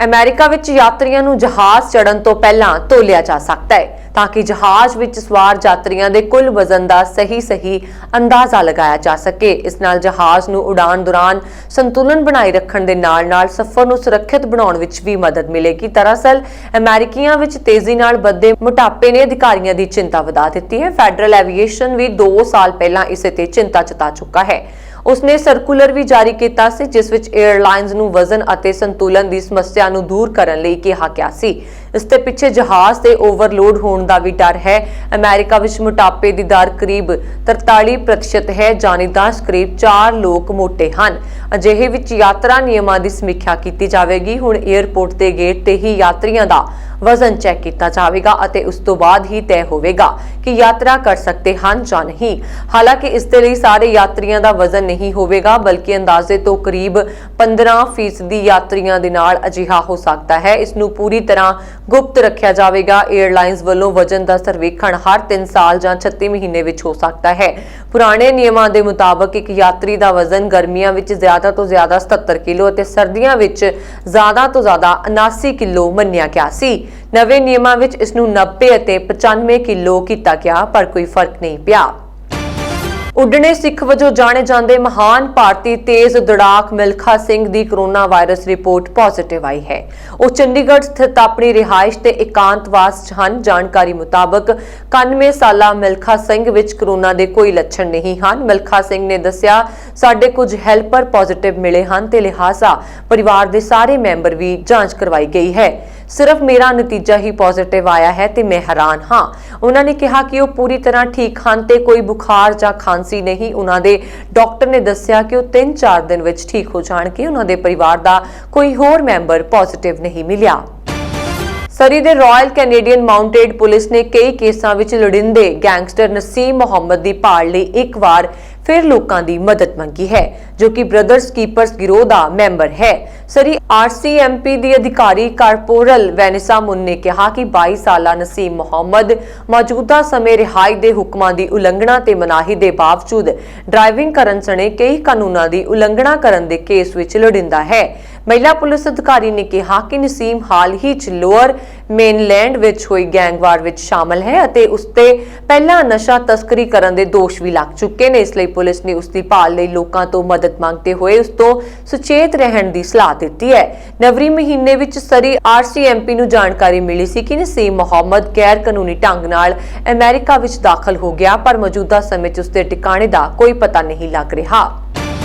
ਅਮਰੀਕਾ ਵਿੱਚ ਯਾਤਰੀਆਂ ਨੂੰ ਜਹਾਜ਼ ਚੜ੍ਹਨ ਤੋਂ ਪਹਿਲਾਂ ਤੋਲਿਆ ਜਾ ਸਕਦਾ ਹੈ ਤਾਂ ਕਿ ਜਹਾਜ਼ ਵਿੱਚ ਸਵਾਰ ਯਾਤਰੀਆਂ ਦੇ ਕੁੱਲ ਵਜ਼ਨ ਦਾ ਸਹੀ ਅੰਦਾਜ਼ਾ ਲਗਾਇਆ ਜਾ ਸਕੇ। ਇਸ ਨਾਲ ਜਹਾਜ਼ ਨੂੰ ਉਡਾਣ ਦੌਰਾਨ ਸੰਤੁਲਨ ਬਣਾਈ ਰੱਖਣ ਦੇ ਨਾਲ-ਨਾਲ ਸਫ਼ਰ ਨੂੰ ਸੁਰੱਖਿਅਤ ਬਣਾਉਣ ਵਿੱਚ ਵੀ ਮਦਦ ਮਿਲੇਗੀ। ਦਰਅਸਲ ਅਮਰੀਕੀਆਂ ਵਿੱਚ ਤੇਜ਼ੀ ਨਾਲ ਵੱਧਦੇ ਮੋਟਾਪੇ ਨੇ ਅਧਿਕਾਰੀਆਂ ਦੀ ਚਿੰਤਾ ਵਧਾ ਦਿੱਤੀ ਹੈ। ਫੈਡਰਲ ਐਵੀਏਸ਼ਨ ਵੀ 2 ਸਾਲ ਪਹਿਲਾਂ ਇਸੇ ਤੇ ਚਿੰਤਾ ਜਤਾ ਚੁੱਕਾ ਹੈ। ਉਸਨੇ ਸਰਕੂਲਰ ਵੀ ਜਾਰੀ ਕੀਤਾ ਸੀ ਜਿਸ ਵਿੱਚ 에ਅਰਲਾਈਨਜ਼ ਨੂੰ ਵਜ਼ਨ ਅਤੇ ਸੰਤੁਲਨ ਦੀ ਸਮੱਸਿਆ ਨੂੰ ਦੂਰ ਕਰਨ ਲਈ ਕਿਹਾ ਗਿਆ ਸੀ। ਇਸ ਦੇ ਪਿੱਛੇ ਜਹਾਜ਼ ਤੇ ਓਵਰਲੋਡ ਹੋਣ ਦਾ ਵੀ ਡਰ ਹੈ। ਅਮਰੀਕਾ ਵਿੱਚ ਮੋਟਾਪੇ ਦੀ ਦਰ ਕਰੀਬ 43% ਹੈ, ਜਾਨੀਦਾਰ ਕਰੀਬ 4 ਲੋਕ ਮੋਟੇ ਹਨ। ਅਜਿਹੇ ਵਿੱਚ ਯਾਤਰਾ ਨਿਯਮਾਂ ਦੀ ਸਮੀਖਿਆ ਕੀਤੀ ਜਾਵੇਗੀ। ਹੁਣ 에ਅਰਪੋਰਟ ਦੇ ਗੇਟ ਤੇ ਹੀ ਯਾਤਰੀਆਂ ਦਾ ਵਜ਼ਨ ਚੈੱਕ ਕੀਤਾ ਜਾਵੇਗਾ ਅਤੇ ਉਸ ਤੋਂ ਬਾਅਦ ਹੀ ਤੈਅ ਹੋਵੇਗਾ ਕਿ ਯਾਤਰਾ ਕਰ ਸਕਦੇ ਹਨ ਜਾਂ ਨਹੀਂ। ਹਾਲਾਂਕਿ ਇਸ ਦੇ ਲਈ ਸਾਰੇ ਯਾਤਰੀਆਂ ਦਾ ਵਜ਼ਨ ਨਹੀਂ ਹੋਵੇਗਾ ਬਲਕਿ ਅੰਦਾਜ਼ੇ ਤੋਂ ਕਰੀਬ 15% ਯਾਤਰੀਆਂ ਦੇ ਨਾਲ ਅਜਿਹਾ ਹੋ ਸਕਦਾ ਹੈ। ਇਸ ਨੂੰ ਪੂਰੀ ਤਰ੍ਹਾਂ ਗੁਪਤ ਰੱਖਿਆ ਜਾਵੇਗਾ। 에ਅਰਲਾਈਨਜ਼ ਵੱਲੋਂ ਵਜ਼ਨ ਦਾ ਸਰਵੇਖਣ ਹਰ 3 ਸਾਲ ਜਾਂ 36 ਮਹੀਨੇ ਵਿੱਚ ਹੋ ਸਕਦਾ ਹੈ। ਪੁਰਾਣੇ ਨਿਯਮਾਂ ਦੇ ਮੁਤਾਬਕ ਇੱਕ ਯਾਤਰੀ ਦਾ ਵਜ਼ਨ ਗਰਮੀਆਂ ਵਿੱਚ ਜ਼ਿਆਦਾ ਤੋਂ ਜ਼ਿਆਦਾ 77 ਕਿਲੋ ਅਤੇ ਸਰਦੀਆਂ ਵਿੱਚ ਜ਼ਿਆਦਾ ਤੋਂ ਜ਼ਿਆਦਾ 79 ਕਿਲੋ ਮੰਨਿਆ ਗਿਆ ਸੀ। ਨਵੇਂ ਨਿਯਮਾਂ ਵਿੱਚ ਇਸ ਨੂੰ 90 ਅਤੇ 95 ਕਿਲੋ ਕੀਤਾ ਗਿਆ, ਪਰ ਕੋਈ ਫਰਕ ਨਹੀਂ ਪਿਆ। ਉੱਡਣੇ ਸਿੱਖ ਵਜੋਂ ਜਾਣੇ ਜਾਂਦੇ ਮਹਾਨ ਭਾਰਤੀ ਤੇਜ਼ ਦੌੜਾਕ ਮਿਲਖਾ ਸਿੰਘ ਦੀ ਕੋਰੋਨਾ ਵਾਇਰਸ ਰਿਪੋਰਟ ਪੋਜ਼ਿਟਿਵ ਆਈ ਹੈ। ਉਹ ਚੰਡੀਗੜ੍ਹ ਸਥਿਤ ਆਪਣੀ ਰਿਹਾਇਸ਼ ਤੇ ਇਕਾਂਤਵਾਸ 'ਚ ਹਨ। ਜਾਣਕਾਰੀ ਮੁਤਾਬਕ 91 ਸਾਲਾ ਮਿਲਖਾ ਸਿੰਘ ਵਿੱਚ ਕੋਰੋਨਾ ਦੇ ਕੋਈ ਲੱਛਣ ਨਹੀਂ ਹਨ। ਮਿਲਖਾ ਸਿੰਘ ਨੇ ਦੱਸਿਆ, ਸਾਡੇ ਕੁਝ ਹੈਲਪਰ ਪੋਜ਼ਿਟਿਵ ਮਿਲੇ ਹਨ ਤੇ ਲਿਹਾਜ਼ਾ ਪਰਿਵਾਰ ਦੇ ਸਾਰੇ ਮੈਂਬਰ ਵੀ ਜਾਂਚ ਕਰਵਾਈ ਗਈ ਹੈ। ਸਿਰਫ ਮੇਰਾ ਨਤੀਜਾ ਹੀ ਪੋਜ਼ਿਟਿਵ ਆਇਆ ਹੈ ਤੇ ਮੈਂ ਹੈਰਾਨ ਹਾਂ। ਉਹਨਾਂ ਨੇ ਕਿਹਾ ਕਿ ਉਹ ਪੂਰੀ ਤਰ੍ਹਾਂ ਠੀਕ ਹਨ ਤੇ ਕੋਈ ਬੁਖਾਰ ਜਾਂ ਖਾਂਸੀ ਨਹੀਂ। ਉਹਨਾਂ ਦੇ ਡਾਕਟਰ ਨੇ ਦੱਸਿਆ ਕਿ ਉਹ 3-4 ਦਿਨ ਵਿੱਚ ਠੀਕ ਹੋ ਜਾਣਗੇ। ਉਹਨਾਂ ਦੇ ਪਰਿਵਾਰ ਦਾ ਕੋਈ ਹੋਰ ਮੈਂਬਰ ਪੋਜ਼ਿਟਿਵ ਨਹੀਂ ਮਿਲਿਆ। ਸਰੀ ਦੇ ਰਾਇਲ ਕੈਨੇਡੀਅਨ ਮਾਊਂਟੇਡ ਪੁਲਿਸ ਨੇ ਕਈ ਕੇਸਾਂ ਵਿੱਚ ਲੋੜੀਂਦੇ ਗੈਂਗਸਟਰ ਨਸੀਮ ਮੁਹੰਮਦ ਦੀ ਭਾਲ ਲਈ ਇੱਕ ਵਾਰ ਫਿਰ ਲੋਕਾਂ ਦੀ ਮਦਦ ਮੰਗੀ ਹੈ, ਜੋ ਕਿ ਬ੍ਰਦਰਸ ਕੀਪਰਸ ਗਿਰੋਹ ਦਾ ਮੈਂਬਰ ਹੈ। ਸਰੀ RCMP ਦੀ ਅਧਿਕਾਰੀ ਕਾਰਪੋਰਲ ਵੈਨਿਸਾ ਮੁਨ ਨੇ ਕਿਹਾ ਕਿ 22 ਸਾਲਾ ਨਸੀਮ ਮੁਹੰਮਦ ਮੌਜੂਦਾ ਸਮੇਂ ਰਿਹਾਈ ਦੇ ਹੁਕਮਾਂ ਦੀ ਉਲੰਘਣਾ ਤੇ ਮਨਾਹੀ ਦੇ ਬਾਵਜੂਦ ਡਰਾਈਵਿੰਗ ਕਰਨ ਸਣੇ ਕਈ ਕਾਨੂੰਨਾਂ ਦੀ ਉਲੰਘਣਾ ਕਰਨ ਦੇ ਕੇਸ ਵਿੱਚ ਲੋੜਿੰਦਾ ਹੈ। ਮਹਿਲਾ ਪੁਲਿਸ ਅਧਿਕਾਰੀ ਨੇ ਕਿਹਾ ਕਿ ਨਸੀਮ ਹਾਲ ਹੀ ਚ ਲੋਅਰ ਮੇਨਲੈਂਡ ਵਿੱਚ ਹੋਈ ਗੈਂਗਵਾਰ ਵਿੱਚ ਸ਼ਾਮਲ ਹੈ ਅਤੇ ਉਸ ਤੇ ਪਹਿਲਾਂ ਨਸ਼ਾ ਤਸਕਰੀ ਕਰਨ ਦੇ ਦੋਸ਼ ਵੀ ਲੱਗ ਚੁੱਕੇ ਨੇ। ਇਸ ਲਈ ਪੁਲਿਸ ਨੇ ਉਸ ਦੀ ਭਾਲ ਲਈ ਲੋਕਾਂ ਤੋਂ ਮਦਦ ਮੰਗਦੇ ਹੋਏ ਉਸ ਤੋਂ ਸੁਚੇਤ ਰਹਿਣ ਦੀ ਸਲਾਹ ਦਿੱਤੀ ਹੈ। ਨਵੰਬਰ ਮਹੀਨੇ ਵਿੱਚ ਸਰੀ RCMP ਨੂੰ ਜਾਣਕਾਰੀ ਮਿਲੀ ਸੀ ਕਿ ਨਸੀਮ ਮੁਹੰਮਦ ਗੈਰ ਕਾਨੂੰਨੀ ਢੰਗ ਨਾਲ ਅਮਰੀਕਾ ਵਿੱਚ ਦਾਖਲ ਹੋ ਗਿਆ, ਪਰ ਮੌਜੂਦਾ ਸਮੇਂ 'ਚ ਉਸ ਦੇ ਟਿਕਾਣੇ ਦਾ ਕੋਈ ਪਤਾ ਨਹੀਂ ਲੱਗ ਰਿਹਾ।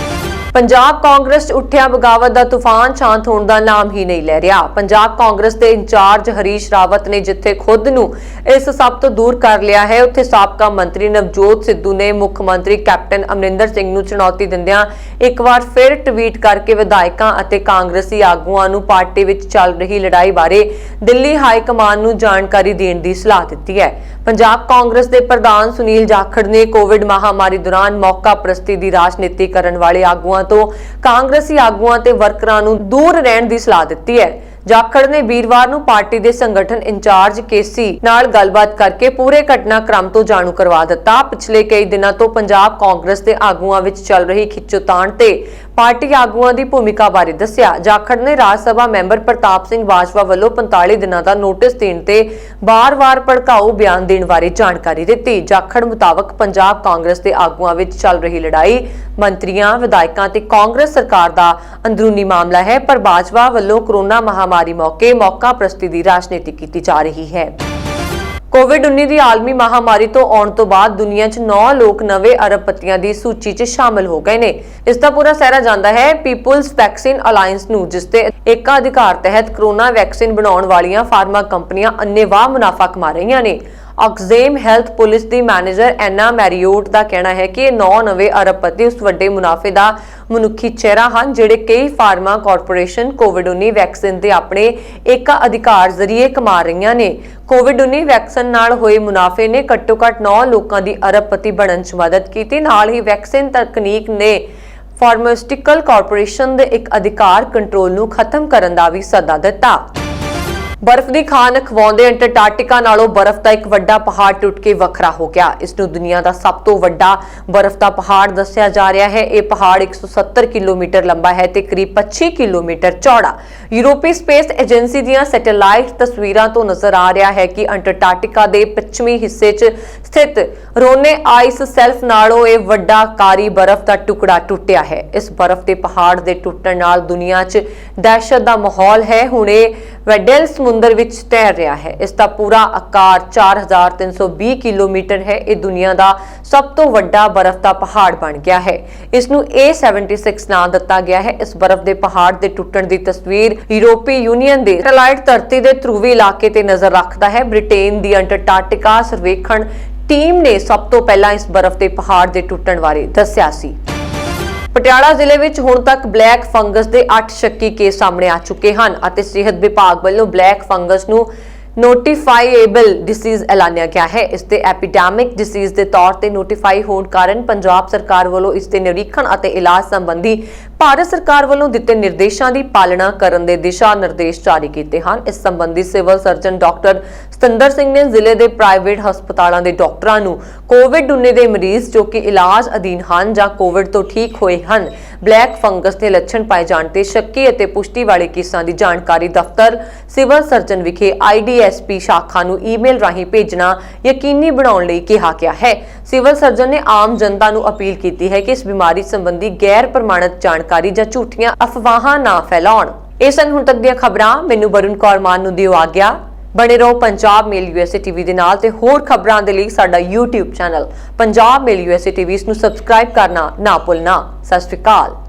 ਪੰਜਾਬ ਕਾਂਗਰਸ 'ਚ ਉੱਠਿਆ ਬਗਾਵਤ ਦਾ ਤੂਫਾਨ ਸ਼ਾਂਤ ਹੋਣ ਦਾ ਨਾਮ ਹੀ ਨਹੀਂ ਲੈ ਰਿਹਾ। ਪੰਜਾਬ ਕਾਂਗਰਸ ਦੇ ਇੰਚਾਰਜ ਹਰੀਸ਼ ਰਾਵਤ ਨੇ ਜਿੱਥੇ ਖੁਦ ਨੂੰ ਇਸ ਸਭ ਤੋਂ ਦੂਰ ਕਰ ਲਿਆ ਹੈ, ਉੱਥੇ ਸਾਬਕਾ ਮੰਤਰੀ ਨਵਜੋਤ ਸਿੱਧੂ ਨੇ ਮੁੱਖ ਮੰਤਰੀ ਕੈਪਟਨ ਅਮਰਿੰਦਰ ਸਿੰਘ ਨੂੰ ਚੁਣੌਤੀ ਦਿੰਦਿਆਂ ਇੱਕ ਵਾਰ ਫਿਰ ਟਵੀਟ ਕਰਕੇ ਵਿਧਾਇਕਾਂ ਅਤੇ ਕਾਂਗਰਸੀ ਆਗੂਆਂ ਨੂੰ ਪਾਰਟੀ ਵਿੱਚ ਚੱਲ ਰਹੀ ਲੜਾਈ ਬਾਰੇ ਦਿੱਲੀ ਹਾਈ ਕਮਾਨ ਨੂੰ ਜਾਣਕਾਰੀ ਦੇਣ ਦੀ ਸਲਾਹ ਦਿੱਤੀ ਹੈ। ਪੰਜਾਬ ਕਾਂਗਰਸ ਦੇ ਪ੍ਰਧਾਨ ਸੁਨੀਲ ਜਾਖੜ ਨੇ ਕੋਵਿਡ ਮਹਾਮਾਰੀ ਦੌਰਾਨ ਮੌਕਾ ਪ੍ਰਸਤੀ ਦੀ ਰਾਜਨੀਤੀ ਕਰਨ ਵਾਲੇ ਆਗੂਆਂ ਤੋਂ ਕਾਂਗਰਸੀ ਆਗੂਆਂ ਤੇ ਵਰਕਰਾਂ ਨੂੰ ਦੂਰ ਰਹਿਣ ਦੀ ਸਲਾਹ ਦਿੱਤੀ ਹੈ। ਜਾਖੜ ਨੇ ਵੀਰਵਾਰ ਨੂੰ ਪਾਰਟੀ ਦੇ ਸੰਗਠਨ ਇੰਚਾਰਜ KC ਨਾਲ ਗੱਲਬਾਤ ਕਰਕੇ ਪੂਰੇ ਘਟਨਾਕ੍ਰਮ ਤੋਂ ਜਾਣੂ ਕਰਵਾ ਦਿੱਤਾ। ਪਿਛਲੇ ਕਈ ਦਿਨਾਂ ਤੋਂ ਪੰਜਾਬ ਕਾਂਗਰਸ ਦੇ ਆਗੂਆਂ ਵਿੱਚ ਚੱਲ ਰਹੀ ਖਿੱਚੋਤਾਣ ਤੇ ਪਾਰਟੀ ਆਗੂਆਂ ਦੀ ਭੂਮਿਕਾ ਬਾਰੇ ਦੱਸਿਆ। ਜਾਖੜ ਨੇ ਰਾਜ ਸਭਾ ਮੈਂਬਰ ਪ੍ਰਤਾਪ ਸਿੰਘ ਬਾਜਵਾ ਵੱਲੋਂ 45 ਦਿਨਾਂ ਦਾ ਨੋਟਿਸ ਦੇਣ ਤੇ ਬਾਰ-ਬਾਰ ਭੜਕਾਊ ਬਿਆਨ ਦੇਣ ਬਾਰੇ ਜਾਣਕਾਰੀ ਦਿੱਤੀ। ਜਾਖੜ ਮੁਤਾਬਕ ਪੰਜਾਬ ਕਾਂਗਰਸ ਦੇ ਆਗੂਆਂ ਵਿੱਚ ਚੱਲ ਰਹੀ ਲੜਾਈ ਮੰਤਰੀਆਂ, ਵਿਧਾਇਕਾਂ ਤੇ ਕਾਂਗਰਸ ਸਰਕਾਰ ਦਾ ਅੰਦਰੂਨੀ ਮਾਮਲਾ ਹੈ, ਪਰ ਬਾਜਵਾ ਵੱਲੋਂ ਕੋਰੋਨਾ ਮਹਾਮਾਰੀ ਮੌਕੇ ਮੌਕਾ ਪ੍ਰਸਤੀ ਦੀ ਰਾਜਨੀਤੀ ਕੀਤੀ ਜਾ ਰਹੀ ਹੈ। ਕੋਵਿਡ-19 ਦੀ ਆਲਮੀ ਮਹਾਮਾਰੀ ਤੋਂ ਆਉਣ ਤੋਂ ਬਾਅਦ ਦੁਨੀਆ 'ਚ 9 ਲੋਕ ਨਵੇਂ ਅਰਬਪਤੀਆਂ ਦੀ ਸੂਚੀ 'ਚ ਸ਼ਾਮਲ ਹੋ ਗਏ ਨੇ। ਇਸ ਦਾ ਪੂਰਾ ਸਿਹਰਾ ਜਾਂਦਾ ਹੈ ਪੀਪਲਸ ਵੈਕਸੀਨ ਅਲਾਇੰਸ ਨੂੰ, ਜਿਸ ਦੇ ਏਕਾਧਿਕਾਰ ਤਹਿਤ ਕਰੋਨਾ ਵੈਕਸੀਨ ਬਣਾਉਣ ਵਾਲੀਆਂ ਫਾਰਮਾ ਕੰਪਨੀਆਂ ਅੰਨ੍ਹੇਵਾਹ ਮੁਨਾਫਾ ਕਮਾ ਰਹੀਆਂ ਨੇ। ਆਕਜ਼ੇਮ ਹੈਲਥ ਪੁਲਿਸ ਦੀ ਮੈਨੇਜਰ ਐਨਾ ਮੈਰੀਓਟ ਦਾ ਕਹਿਣਾ ਹੈ ਕਿ ਇਹ 9 ਨਵੇਂ ਅਰਬਪਤੀ ਉਸ ਵੱਡੇ ਮੁਨਾਫੇ ਦਾ ਮਨੁੱਖੀ ਚਿਹਰਾ ਹਨ ਜਿਹੜੇ ਕਈ ਫਾਰਮਾ ਕਾਰਪੋਰੇਸ਼ਨ ਕੋਵਿਡ-19 ਵੈਕਸੀਨ ਦੇ ਆਪਣੇ ਏਕਾਧਿਕਾਰ ਜ਼ਰੀਏ ਕਮਾ ਰਹੀਆਂ ਨੇ। ਕੋਵਿਡ-19 ਵੈਕਸੀਨ ਨਾਲ ਹੋਏ ਮੁਨਾਫੇ ਨੇ ਘੱਟੋ-ਘੱਟ 9 ਲੋਕਾਂ ਦੀ ਅਰਬਪਤੀ ਬਣਨ 'ਚ ਮਦਦ ਕੀਤੀ। ਨਾਲ ਹੀ ਵੈਕਸੀਨ ਤਕਨੀਕ ਨੇ ਫਾਰਮਾਸਿਊਟੀਕਲ ਕਾਰਪੋਰੇਸ਼ਨ ਦੇ ਇੱਕ ਅਧਿਕਾਰ ਕੰਟਰੋਲ ਨੂੰ ਖਤਮ ਕਰਨ ਦਾ ਵੀ ਸੱਦਾ ਦਿੱਤਾ। ਬਰਫ਼ ਦੀ ਖਾਨ ਅਖਵਾਉਂਦੇ ਅੰਟਾਰਕਟਿਕਾ ਨਾਲੋਂ ਬਰਫ਼ ਦਾ ਇੱਕ ਵੱਡਾ ਪਹਾੜ ਟੁੱਟ ਕੇ ਵੱਖਰਾ ਹੋ ਗਿਆ। ਇਸ ਨੂੰ ਦੁਨੀਆ ਦਾ ਸਭ ਤੋਂ ਵੱਡਾ ਬਰਫ਼ ਦਾ ਪਹਾੜ ਦੱਸਿਆ ਜਾ ਰਿਹਾ ਹੈ। ਇਹ ਪਹਾੜ 170 ਕਿਲੋਮੀਟਰ ਲੰਬਾ ਹੈ ਤੇ ਕਰੀਬ 25 ਕਿਲੋਮੀਟਰ ਚੌੜਾ। ਯੂਰਪੀ ਸਪੇਸ ਏਜੰਸੀ ਦੀਆਂ ਸੈਟੇਲਾਈਟ ਤਸਵੀਰਾਂ ਤੋਂ ਨਜ਼ਰ ਆ ਰਿਹਾ ਹੈ ਕਿ ਅੰਟਾਰਕਟਿਕਾ ਦੇ ਪੱਛਮੀ ਹਿੱਸੇ 'ਚ ਸਥਿਤ ਰੋਨੇ ਆਈਸ ਸ਼ੈਲਫ ਨਾਲੋਂ ਇਹ ਵੱਡਾ ਕਾਰੀ ਬਰਫ਼ ਦਾ ਟੁਕੜਾ ਟੁੱਟਿਆ ਹੈ। ਇਸ ਬਰਫ਼ ਦੇ ਪਹਾੜ ਦੇ ਟੁੱਟਣ ਨਾਲ ਦੁਨੀਆ 'ਚ ਦਹਿਸ਼ਤ ਦਾ ਮਾਹੌਲ ਹੈ। ਹੁਣ ਇਹ ਵੈਡਲ ਸਮੁੰਦਰ ਵਿੱਚ ਤੈਰ ਰਿਹਾ ਹੈ। ਇਸ ਦਾ ਪੂਰਾ ਆਕਾਰ 4320 ਕਿਲੋਮੀਟਰ ਹੈ। ਇਹ ਦੁਨੀਆ ਦਾ ਸਭ ਤੋਂ ਵੱਡਾ ਬਰਫ਼ ਦਾ ਪਹਾੜ ਬਣ ਗਿਆ ਹੈ। ਇਸ ਨੂੰ A76 ਨਾਂ ਦਿੱਤਾ ਗਿਆ ਹੈ। ਇਸ ਬਰਫ਼ ਦੇ ਪਹਾੜ ਦੇ ਟੁੱਟਣ ਦੀ ਤਸਵੀਰ ਯੂਰਪੀ ਯੂਨੀਅਨ ਦੇ ਸੈਟੇਲਾਈਟ ਧਰਤੀ ਦੇ ਧਰੁਵੀ ਇਲਾਕੇ ਤੇ ਨਜ਼ਰ ਰੱਖਦਾ ਹੈ। ਬ੍ਰਿਟੇਨ ਦੀ ਅੰਟਾਰਕਟਿਕਾ ਸਰਵੇਖਣ ਟੀਮ ਨੇ ਸਭ ਤੋਂ ਪਹਿਲਾਂ ਇਸ ਬਰਫ਼ ਦੇ ਪਹਾੜ ਦੇ ਟੁੱਟਣ ਬਾਰੇ ਦੱਸਿਆ ਸੀ। ਪਟਿਆਲਾ ਜ਼ਿਲ੍ਹੇ ਵਿੱਚ ਹੁਣ ਤੱਕ ਬਲੈਕ ਫੰਗਸ ਦੇ 8 ਸ਼ੱਕੀ ਕੇਸ ਸਾਹਮਣੇ ਆ ਚੁੱਕੇ ਹਨ ਅਤੇ ਸਿਹਤ ਵਿਭਾਗ ਵੱਲੋਂ ਬਲੈਕ ਫੰਗਸ ਨੂੰ ਨੋਟੀਫਾਈਏਬਲ ਡਿਸੀਜ਼ ਐਲਾਨਿਆ ਗਿਆ ਹੈ। ਇਸ ਦੇ ਐਪੀਡੈਮਿਕ ਡਿਸੀਜ਼ ਦੇ ਤੌਰ ਤੇ ਨੋਟੀਫਾਈ ਹੋਣ ਕਾਰਨ ਪੰਜਾਬ ਸਰਕਾਰ ਵੱਲੋਂ ਇਸ ਦੇ ਨਿਰੀਖਣ ਅਤੇ ਇਲਾਜ ਸੰਬੰਧੀ ਭਾਰਤ ਸਰਕਾਰ ਵੱਲੋਂ ਦਿੱਤੇ ਨਿਰਦੇਸ਼ਾਂ ਦੀ ਪਾਲਣਾ ਕਰਨ ਦੇ ਦਿਸ਼ਾ ਨਿਰਦੇਸ਼ ਜਾਰੀ ਕੀਤੇ ਹਨ। ਇਸ ਸੰਬੰਧੀ civil surgeon doctor Satinder Singh ਨੇ ਜ਼ਿਲ੍ਹੇ ਦੇ ਪ੍ਰਾਈਵੇਟ ਹਸਪਤਾਲਾਂ ਦੇ ਡਾਕਟਰਾਂ ਨੂੰ ਕੋਵਿਡ-19 ਦੇ ਮਰੀਜ਼ ਜੋ ਕਿ ਇਲਾਜ ਅਧੀਨ ਹਨ ਜਾਂ ਕੋਵਿਡ ਤੋਂ ਠੀਕ ਹੋਏ ਹਨ, ਬਲੈਕ ਫੰਗਸ ਦੇ ਲੱਛਣ ਪਾਏ ਜਾਣ ਤੇ ਸ਼ੱਕੀ ਅਤੇ ਪੁਸ਼ਟੀ ਵਾਲੇ ਕੇਸਾਂ ਦੀ ਜਾਣਕਾਰੀ ਦਫ਼ਤਰ ਸਿਵਲ ਸਰਜਨ ਵਿਖੇ IDSP ਸ਼ਾਖਾ ਨੂੰ ਈਮੇਲ ਰਾਹੀਂ ਭੇਜਣਾ ਯਕੀਨੀ ਬਣਾਉਣ ਲਈ ਕਿਹਾ ਗਿਆ ਹੈ। ਸਿਵਲ ਸਰਜਨ ਨੇ ਆਮ ਜਨਤਾ ਨੂੰ ਅਪੀਲ ਕੀਤੀ ਹੈ ਕਿ ਇਸ ਬਿਮਾਰੀ ਸੰਬੰਧੀ ਗੈਰ ਪ੍ਰਮਾਣਿਤ ਜਾਣਕਾਰੀ ਜਾਂ ਝੂਠੀਆਂ ਅਫਵਾਹਾਂ ਨਾ ਫੈਲਾਉਣ। ਇਹ ਸਨ ਹੁਣ ਤੱਕ ਦੀਆਂ ਖਬਰਾਂ। ਮੈਨੂੰ ਵਰੁਣ ਕੌਰ ਮਾਨ ਨੂੰ ਦਿਓ ਆਗਿਆ। ਬਣੇ ਰਹੋ ਪੰਜਾਬ ਮੇਲ USA TV ਦੇ ਨਾਲ ਤੇ ਹੋਰ ਖਬਰਾਂ ਦੇ ਲਈ ਸਾਡਾ YouTube ਚੈਨਲ ਪੰਜਾਬ ਮੇਲ USA TV ਇਸ ਨੂੰ ਸਬਸਕ੍ਰਾਈਬ ਕਰਨਾ ਨਾ ਭੁੱਲਣਾ। ਸਤਿ ਸ਼੍ਰੀ ਅਕਾਲ।